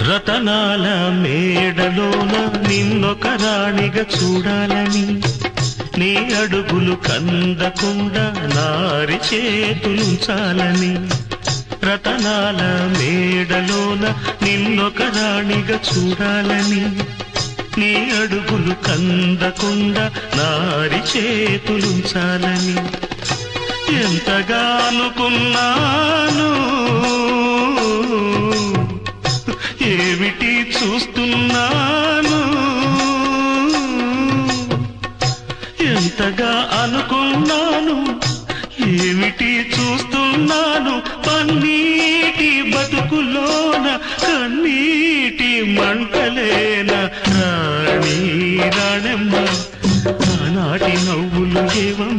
రతనాల మేడలోన నిన్నొక రాణిగా చూడాలని, నీ అడుగులు కందకుండా నారి చేతులుంచాలని. రతనాల మేడలోన నిన్నొక రాణిగా చూడాలని, నీ అడుగులు కందకుండా నారి చేతులుంచాలని. ఎంతగా అనుకున్నాను, ఏమిటి చూస్తున్నాను. ఎంతగా అనుకున్నాను, ఏమిటి చూస్తున్నాను. పన్నీటి బతుకులోన కన్నీటి మంటలేన రాణి రాణమ్మ, ఆనాటి నవ్వులు ఏవమ్మ.